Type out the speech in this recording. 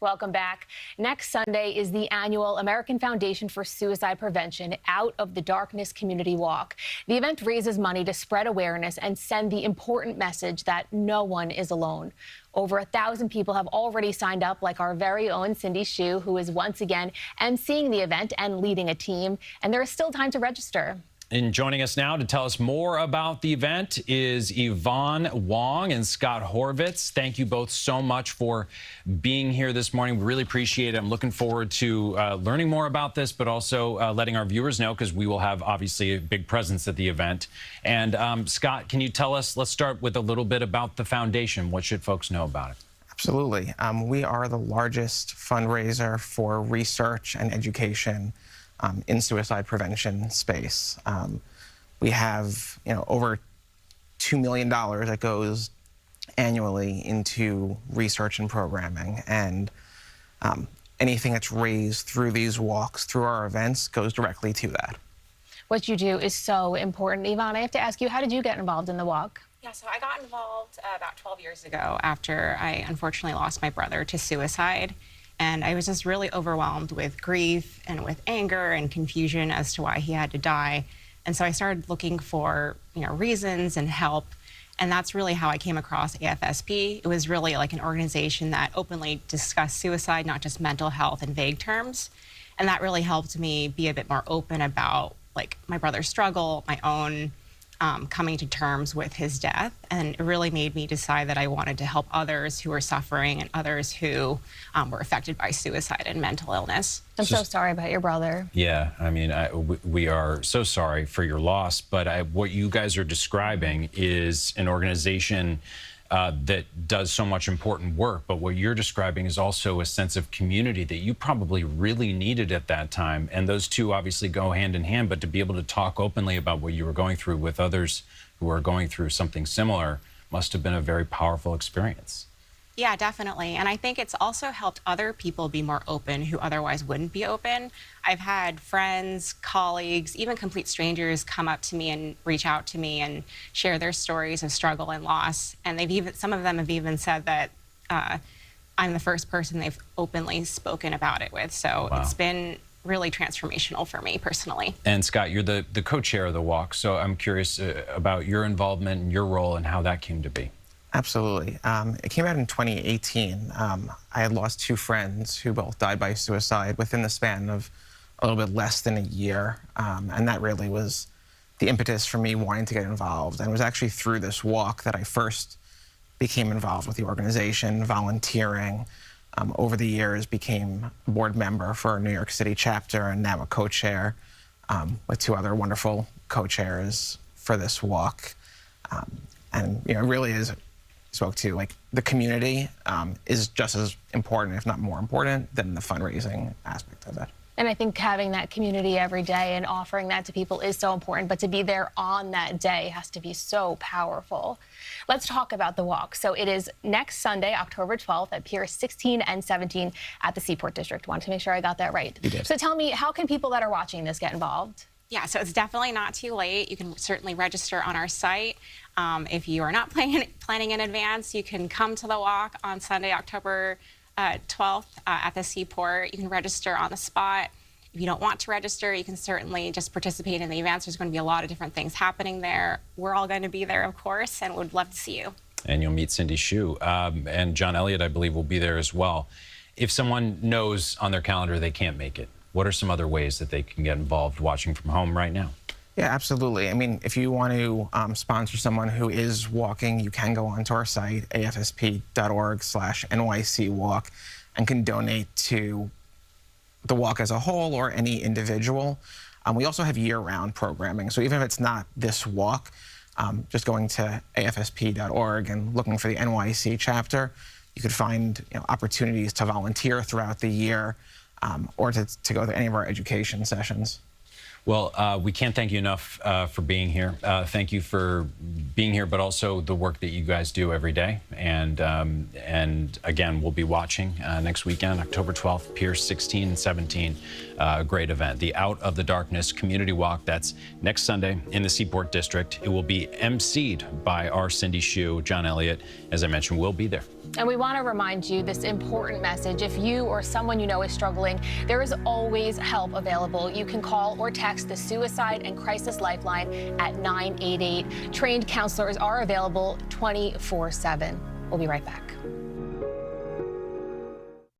Welcome back. Next Sunday is the annual American Foundation for Suicide Prevention Out of the Darkness Community Walk. The event raises money to spread awareness and send the important message that no one is alone. Over 1,000 people have already signed up, like our very own Cindy Hsu, who is once again emceeing the event and leading a team. And there is still time to register. And joining us now to tell us more about the event is Yvonne Wong and Scott Horvitz. Thank you both so much for being here this morning. We really appreciate it. I'm looking forward to learning more about this, but also letting our viewers know, because we will have obviously a big presence at the event. And Scott, can you tell us, let's start with a little bit about the foundation. What should folks know about it? Absolutely. We are the largest fundraiser for research and education in suicide prevention space. We have, over $2 million that goes annually into research and programming, and anything that's raised through these walks, through our events, goes directly to that. What you do is so important. Yvonne, I have to ask you, how did you get involved in the walk? Yeah, so I got involved about 12 years ago after I unfortunately lost my brother to suicide. And I was just really overwhelmed with grief and with anger and confusion as to why he had to die. And so I started looking for, reasons and help. And that's really how I came across AFSP. It was really like an organization that openly discussed suicide, not just mental health in vague terms. And that really helped me be a bit more open about my brother's struggle, my own coming to terms with his death. And it really made me decide that I wanted to help others who were suffering and others who were affected by suicide and mental illness. I'm so sorry about your brother. Yeah, I mean, we are so sorry for your loss, but what you guys are describing is an organization that does so much important work, but what you're describing is also a sense of community that you probably really needed at that time. And those two obviously go hand in hand, but to be able to talk openly about what you were going through with others who are going through something similar must have been a very powerful experience. Yeah, definitely. And I think it's also helped other people be more open who otherwise wouldn't be open. I've had friends, colleagues, even complete strangers come up to me and reach out to me and share their stories of struggle and loss. And some of them have even said that I'm the first person they've openly spoken about it with. So It's been really transformational for me personally. And Scott, you're the co-chair of the walk. So I'm curious about your involvement and your role and how that came to be. Absolutely. It came out in 2018. I had lost two friends who both died by suicide within the span of a little bit less than a year. And that really was the impetus for me wanting to get involved. And it was actually through this walk that I first became involved with the organization, volunteering. Over the years, became a board member for our New York City chapter, and now a co-chair with two other wonderful co-chairs for this walk. And it really is, spoke to, the community is just as important, if not more important, than the fundraising aspect of it. And I think having that community every day and offering that to people is so important, but to be there on that day has to be so powerful. Let's talk about the walk. So it is next Sunday, October 12th at Piers 16 and 17 at the Seaport District. Wanted to make sure I got that right. You did. So tell me, how can people that are watching this get involved? Yeah, so it's definitely not too late. You can certainly register on our site. If you are not planning in advance, you can come to the walk on Sunday, October 12th at the Seaport. You can register on the spot. If you don't want to register, you can certainly just participate in the events. There's going to be a lot of different things happening there. We're all going to be there, of course, and would love to see you. And you'll meet Cindy Hsu. And John Elliott, I believe, will be there as well. If someone knows on their calendar they can't make it, what are some other ways that they can get involved watching from home right now? Yeah, absolutely. I mean, if you want to sponsor someone who is walking, you can go onto our site, afsp.org/NYC walk, and can donate to the walk as a whole or any individual. We also have year-round programming. So even if it's not this walk, just going to afsp.org and looking for the NYC chapter, you could find opportunities to volunteer throughout the year or to go to any of our education sessions. Well, we can't thank you enough for being here. Thank you for being here, but also the work that you guys do every day. And again, we'll be watching next weekend, October 12th, Piers 16 and 17. Great event. The Out of the Darkness Community Walk. That's next Sunday in the Seaport District. It will be emceed by our Cindy Hsu. John Elliott, as I mentioned, will be there. And we want to remind you this important message. If you or someone you know is struggling, there is always help available. You can call or text the Suicide and Crisis Lifeline at 988. Trained counselors are available 24/7. We'll be right back.